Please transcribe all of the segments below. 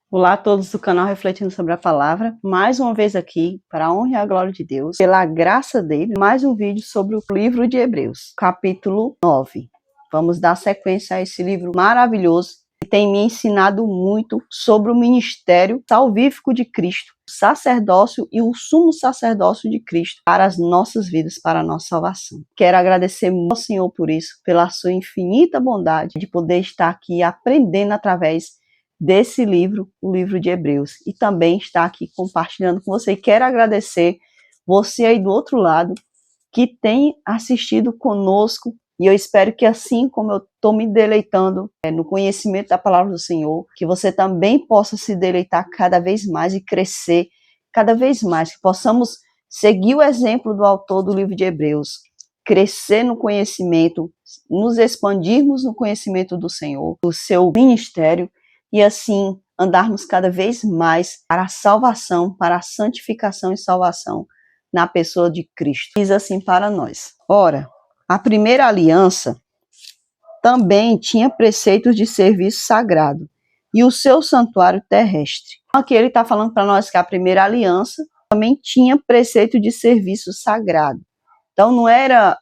Olá a todos do canal Refletindo sobre a Palavra, mais uma vez aqui, para a honra e a glória de Deus, pela graça dele, mais um vídeo sobre o livro de Hebreus, capítulo 9. Vamos dar sequência a esse livro maravilhoso, que tem me ensinado muito sobre o ministério salvífico de Cristo, o sacerdócio e o sumo sacerdócio de Cristo para as nossas vidas, para a nossa salvação. Quero agradecer ao Senhor por isso, pela sua infinita bondade de poder estar aqui aprendendo através desse livro, o livro de Hebreus, e também está aqui compartilhando com você. Quero agradecer você aí do outro lado que tem assistido conosco, e eu espero que assim como eu estou me deleitando no conhecimento da palavra do Senhor, que você também possa se deleitar cada vez mais e crescer cada vez mais, que possamos seguir o exemplo do autor do livro de Hebreus, crescer no conhecimento, nos expandirmos no conhecimento do Senhor, do seu ministério, e assim andarmos cada vez mais para a salvação, para a santificação e salvação na pessoa de Cristo. Diz assim para nós: ora, a primeira aliança também tinha preceitos de serviço sagrado e o seu santuário terrestre. Aqui ele está falando para nós que a primeira aliança também tinha preceito de serviço sagrado. Então não era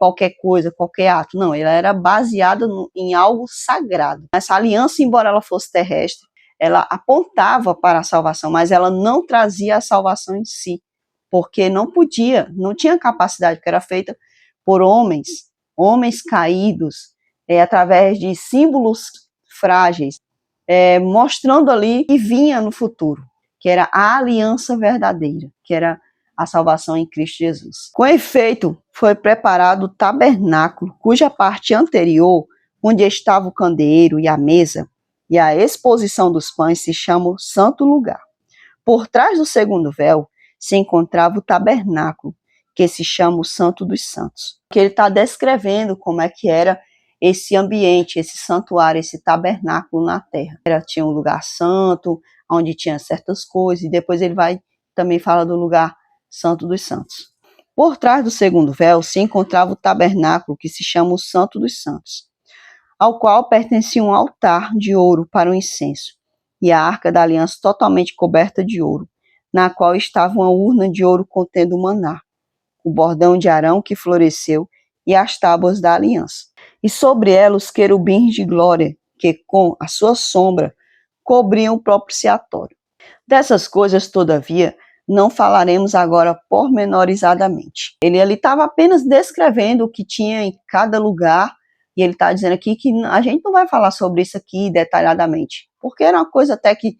qualquer coisa, qualquer ato, não, ela era baseada em algo sagrado. Essa aliança, embora ela fosse terrestre, ela apontava para a salvação, mas ela não trazia a salvação em si, porque não podia, não tinha capacidade, porque era feita por homens caídos, através de símbolos frágeis, mostrando ali que vinha no futuro, que era a aliança verdadeira, que era a salvação em Cristo Jesus. Com efeito, foi preparado o tabernáculo, cuja parte anterior, onde estava o candeeiro e a mesa, e a exposição dos pães, se chama o Santo Lugar. Por trás do segundo véu se encontrava o tabernáculo, que se chama o Santo dos Santos. Que ele está descrevendo como é que era esse ambiente, esse santuário, esse tabernáculo na terra. Tinha um lugar santo, onde tinha certas coisas, e depois ele vai também falar do lugar Santo dos Santos. Por trás do segundo véu se encontrava o tabernáculo, que se chama o Santo dos Santos, ao qual pertencia um altar de ouro para o incenso, e a arca da aliança totalmente coberta de ouro, na qual estava uma urna de ouro contendo o maná, o bordão de Arão que floresceu e as tábuas da aliança. E sobre ela os querubins de glória, que com a sua sombra cobriam o propiciatório. Dessas coisas, todavia, não falaremos agora pormenorizadamente. Ele ali estava apenas descrevendo o que tinha em cada lugar, e ele está dizendo aqui que a gente não vai falar sobre isso aqui detalhadamente, porque era uma coisa até que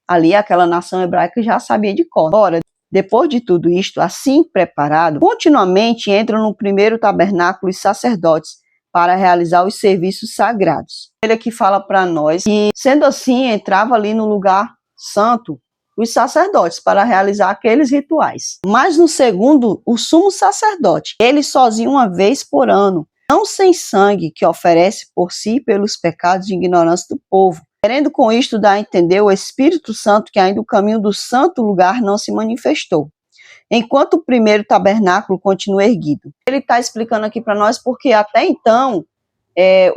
ali aquela nação hebraica já sabia de cor. Ora, depois de tudo isto, assim preparado, continuamente entram no primeiro tabernáculo os sacerdotes para realizar os serviços sagrados. Ele aqui fala para nós que, sendo assim, entrava ali no lugar santo os sacerdotes para realizar aqueles rituais. Mas no segundo, o sumo sacerdote, ele sozinho uma vez por ano, não sem sangue, que oferece por si pelos pecados de ignorância do povo, querendo com isto dar a entender o Espírito Santo que ainda o caminho do santo lugar não se manifestou, enquanto o primeiro tabernáculo continua erguido. Ele está explicando aqui para nós porque até então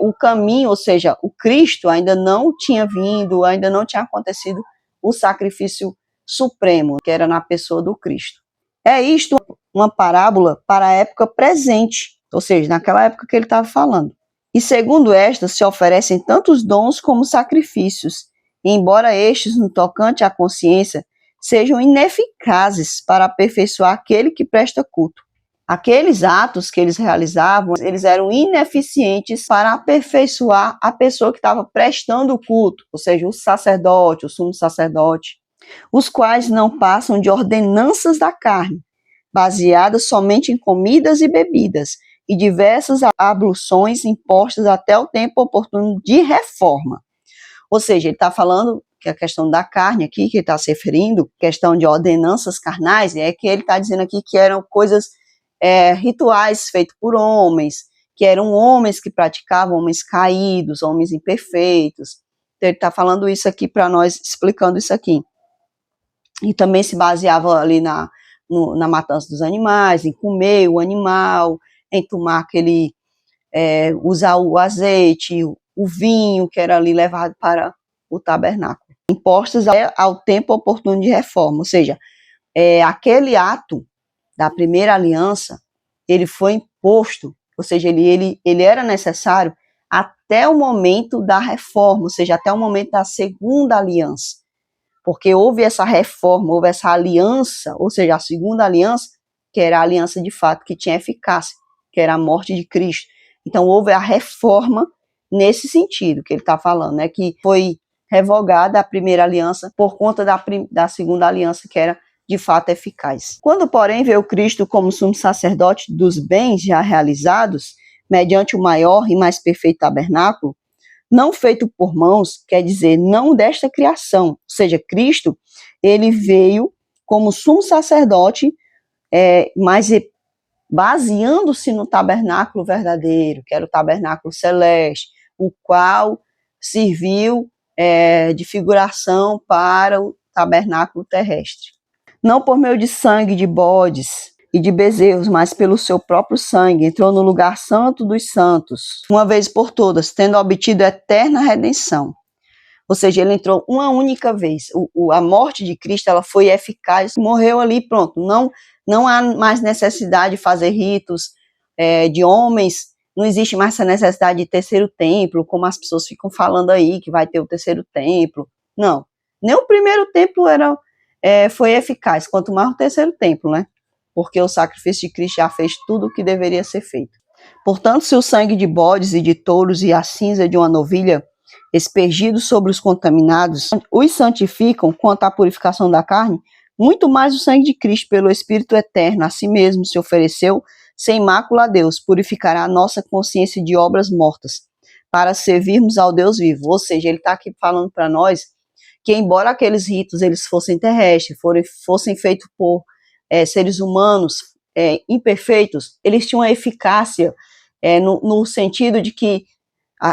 o caminho, ou seja, o Cristo ainda não tinha vindo, ainda não tinha acontecido o sacrifício supremo, que era na pessoa do Cristo. É isto uma parábola para a época presente, ou seja, naquela época que ele estava falando. E segundo esta, se oferecem tantos dons como sacrifícios, e embora estes, no tocante à consciência, sejam ineficazes para aperfeiçoar aquele que presta culto. Aqueles atos que eles realizavam, eles eram ineficientes para aperfeiçoar a pessoa que estava prestando o culto, ou seja, o sacerdote, o sumo sacerdote, os quais não passam de ordenanças da carne, baseadas somente em comidas e bebidas, e diversas abluções impostas até o tempo oportuno de reforma. Ou seja, ele está falando que a questão da carne aqui, que ele está se referindo, questão de ordenanças carnais, é que ele está dizendo aqui que eram coisas, rituais feitos por homens, que eram homens que praticavam, homens caídos, homens imperfeitos. Então ele está falando isso aqui para nós, explicando isso aqui. E também se baseava ali na matança dos animais, em comer o animal, em tomar aquele, usar o azeite, o vinho que era ali levado para o tabernáculo. impostas ao tempo oportuno de reforma, ou seja, aquele ato da primeira aliança, ele foi imposto, ou seja, ele era necessário até o momento da reforma, ou seja, até o momento da segunda aliança, porque houve essa reforma, houve essa aliança, ou seja, a segunda aliança, que era a aliança de fato que tinha eficácia, que era a morte de Cristo. Então houve a reforma nesse sentido que ele está falando, né, que foi revogada a primeira aliança por conta da segunda aliança, que era de fato eficaz. Quando, porém, veio Cristo como sumo sacerdote dos bens já realizados, mediante o maior e mais perfeito tabernáculo, não feito por mãos, quer dizer, não desta criação, ou seja, Cristo, ele veio como sumo sacerdote, mas baseando-se no tabernáculo verdadeiro, que era o tabernáculo celeste, o qual serviu de figuração para o tabernáculo terrestre. Não por meio de sangue de bodes e de bezerros, mas pelo seu próprio sangue, entrou no lugar santo dos santos, uma vez por todas, tendo obtido eterna redenção. Ou seja, ele entrou uma única vez. A morte de Cristo, ela foi eficaz, morreu ali, pronto. Não há mais necessidade de fazer ritos de homens, não existe mais essa necessidade de terceiro templo, como as pessoas ficam falando aí, que vai ter o terceiro templo. Não, nem o primeiro templo foi eficaz, quanto mais o terceiro templo, né? Porque o sacrifício de Cristo já fez tudo o que deveria ser feito. Portanto, se o sangue de bodes e de touros e a cinza de uma novilha expergidos sobre os contaminados os santificam quanto à purificação da carne, muito mais o sangue de Cristo, pelo Espírito eterno, a si mesmo se ofereceu sem mácula a Deus, purificará a nossa consciência de obras mortas, para servirmos ao Deus vivo. Ou seja, ele está aqui falando para nós que, embora aqueles ritos eles fossem terrestres, fossem feitos por seres humanos imperfeitos, eles tinham uma eficácia no sentido de que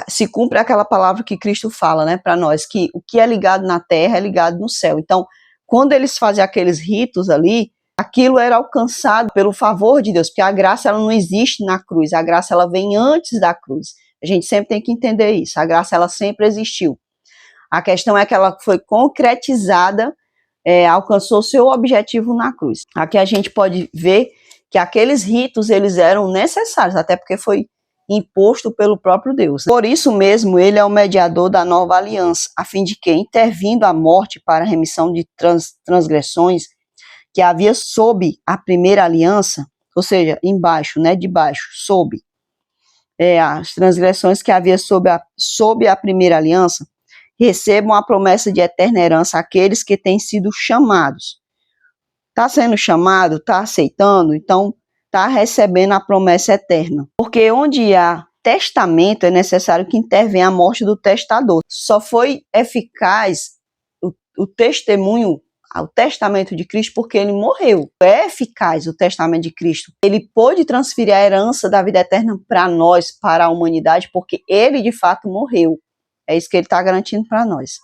se cumpre aquela palavra que Cristo fala, né, para nós, que o que é ligado na terra é ligado no céu. Então, quando eles faziam aqueles ritos ali, aquilo era alcançado pelo favor de Deus, porque a graça ela não existe na cruz, a graça ela vem antes da cruz. A gente sempre tem que entender isso, a graça ela sempre existiu. A questão é que ela foi concretizada, alcançou seu objetivo na cruz. Aqui a gente pode ver que aqueles ritos eles eram necessários, até porque foi imposto pelo próprio Deus. Por isso mesmo, ele é o mediador da nova aliança, a fim de que, intervindo a morte para a remissão de transgressões que havia sob a primeira aliança, ou seja, embaixo, né, de baixo, sob, as transgressões que havia sob a primeira aliança, recebam a promessa de eterna herança aqueles que têm sido chamados. Está sendo chamado, está aceitando, então está recebendo a promessa eterna. Porque onde há testamento, é necessário que intervenha a morte do testador. Só foi eficaz o testemunho, o testamento de Cristo, porque ele morreu. É eficaz o testamento de Cristo. Ele pôde transferir a herança da vida eterna para nós, para a humanidade, porque ele de fato morreu. É isso que ele está garantindo para nós.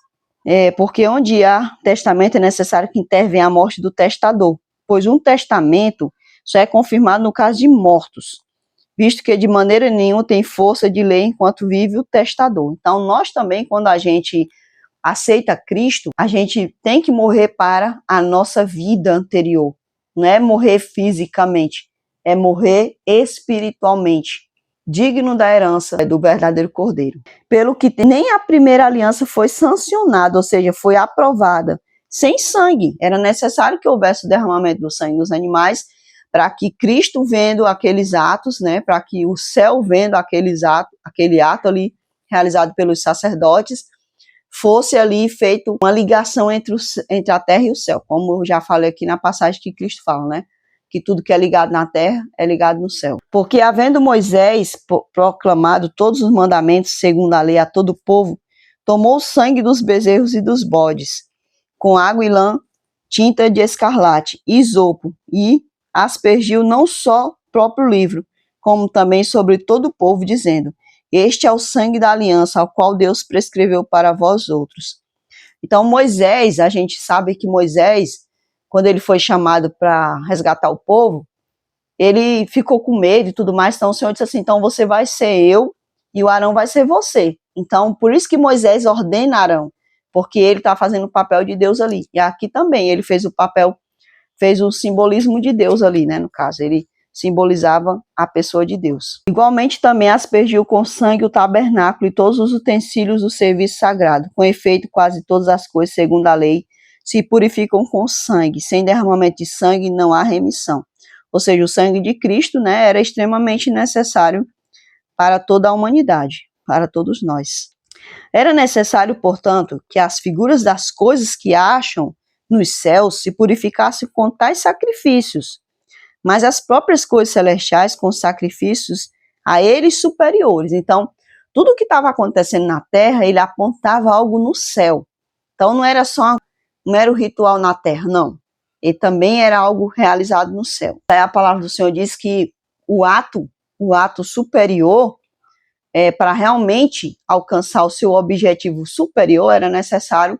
Porque onde há testamento é necessário que intervenha a morte do testador, pois um testamento só é confirmado no caso de mortos, visto que de maneira nenhuma tem força de lei enquanto vive o testador. Então nós também, quando a gente aceita Cristo, a gente tem que morrer para a nossa vida anterior. Não é morrer fisicamente, é morrer espiritualmente, digno da herança do verdadeiro Cordeiro. Pelo que nem a primeira aliança foi sancionada, ou seja, foi aprovada sem sangue. Era necessário que houvesse o derramamento do sangue dos animais para que Cristo, vendo aqueles atos, né, para que o céu, vendo aquele ato ali realizado pelos sacerdotes, fosse ali feito uma ligação entre a terra e o céu, como eu já falei aqui na passagem que Cristo fala, né? Que tudo que é ligado na terra é ligado no céu. Porque havendo Moisés proclamado todos os mandamentos segundo a lei a todo o povo, tomou o sangue dos bezerros e dos bodes, com água e lã, tinta de escarlate, isopo, e aspergiu não só o próprio livro, como também sobre todo o povo, dizendo: este é o sangue da aliança, ao qual Deus prescreveu para vós outros. Então Moisés, a gente sabe que Moisés, quando ele foi chamado para resgatar o povo, ele ficou com medo e tudo mais, então o Senhor disse assim: então você vai ser eu e o Arão vai ser você. Então por isso que Moisés ordena Arão, porque ele está fazendo o papel de Deus ali. E aqui também ele fez o papel, fez o simbolismo de Deus ali, né? No caso, ele simbolizava a pessoa de Deus. Igualmente também aspergiu com sangue o tabernáculo e todos os utensílios do serviço sagrado. Com efeito, quase todas as coisas, segundo a lei, se purificam com sangue. Sem derramamento de sangue não há remissão. Ou seja, o sangue de Cristo, né, era extremamente necessário para toda a humanidade, para todos nós. Era necessário, portanto, que as figuras das coisas que acham nos céus se purificassem com tais sacrifícios, mas as próprias coisas celestiais com sacrifícios a eles superiores. Então, tudo o que estava acontecendo na terra, ele apontava algo no céu. Então, não era só um mero ritual na terra, não. Ele também era algo realizado no céu. Aí a palavra do Senhor diz que o ato superior, para realmente alcançar o seu objetivo superior, era necessário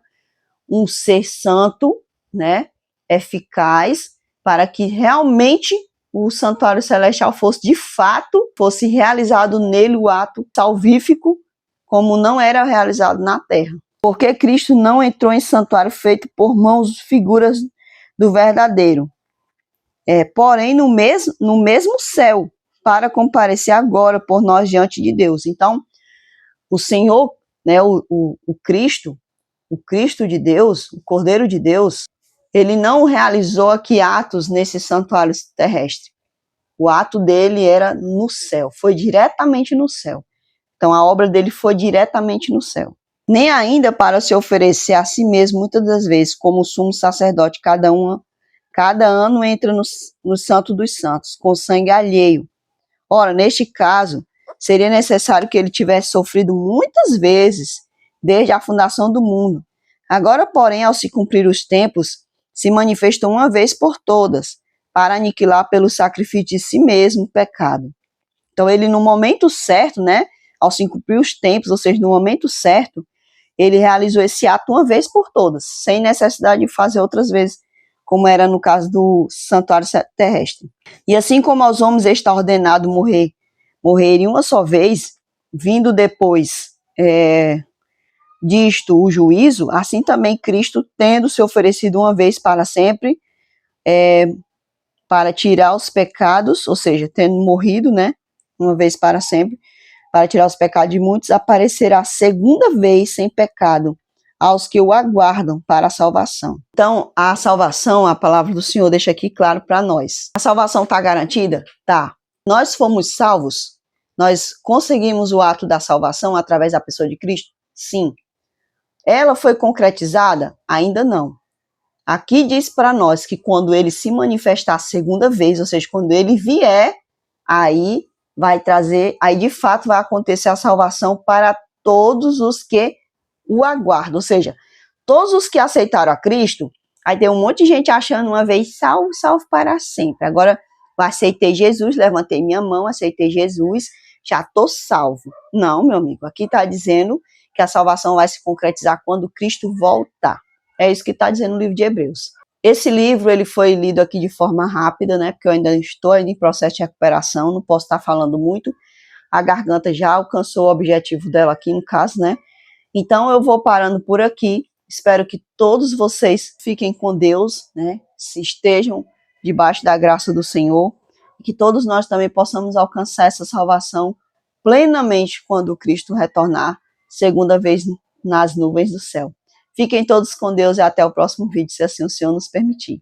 um ser santo, né, eficaz, para que realmente o santuário celestial fosse de fato, fosse realizado nele o ato salvífico, como não era realizado na terra. Porque Cristo não entrou em santuário feito por mãos figuras do verdadeiro, porém no mesmo céu, para comparecer agora por nós diante de Deus. Então, o Senhor, né, o Cristo de Deus, o Cordeiro de Deus, ele não realizou aqui atos nesse santuário terrestre. O ato dele era no céu, foi diretamente no céu. Então a obra dele foi diretamente no céu. Nem ainda para se oferecer a si mesmo, muitas das vezes, como sumo sacerdote, cada ano entra no Santo dos Santos, com sangue alheio. Ora, neste caso, seria necessário que ele tivesse sofrido muitas vezes, desde a fundação do mundo. Agora, porém, ao se cumprir os tempos, se manifestou uma vez por todas, para aniquilar pelo sacrifício de si mesmo o pecado. Então, ele no momento certo, né, ao se cumprir os tempos, ou seja, no momento certo, ele realizou esse ato uma vez por todas, sem necessidade de fazer outras vezes, como era no caso do santuário terrestre. E assim como aos homens está ordenado morrerem uma só vez, vindo depois disto o juízo, assim também Cristo, tendo se oferecido uma vez para sempre, para tirar os pecados, ou seja, tendo morrido, né, uma vez para sempre, para tirar os pecados de muitos, aparecerá segunda vez sem pecado aos que o aguardam para a salvação. Então, a salvação, a palavra do Senhor deixa aqui claro para nós. A salvação está garantida? Tá. Nós fomos salvos? Nós conseguimos o ato da salvação através da pessoa de Cristo? Sim. Ela foi concretizada? Ainda não. Aqui diz para nós que quando ele se manifestar a segunda vez, ou seja, quando ele vier, aí vai trazer, aí de fato vai acontecer a salvação para todos os que o aguardam, ou seja, todos os que aceitaram a Cristo. Aí tem um monte de gente achando uma vez salvo, salvo para sempre. Agora, eu aceitei Jesus, levantei minha mão, aceitei Jesus, já estou salvo. Não, meu amigo, aqui está dizendo que a salvação vai se concretizar quando Cristo voltar. É isso que está dizendo no livro de Hebreus. Esse livro ele foi lido aqui de forma rápida, né? Porque eu ainda estou em processo de recuperação, não posso estar falando muito. A garganta já alcançou o objetivo dela aqui, no caso, né? Então eu vou parando por aqui. Espero que todos vocês fiquem com Deus, né? Se estejam debaixo da graça do Senhor. E que todos nós também possamos alcançar essa salvação plenamente quando Cristo retornar, segunda vez nas nuvens do céu. Fiquem todos com Deus e até o próximo vídeo, se assim o Senhor nos permitir.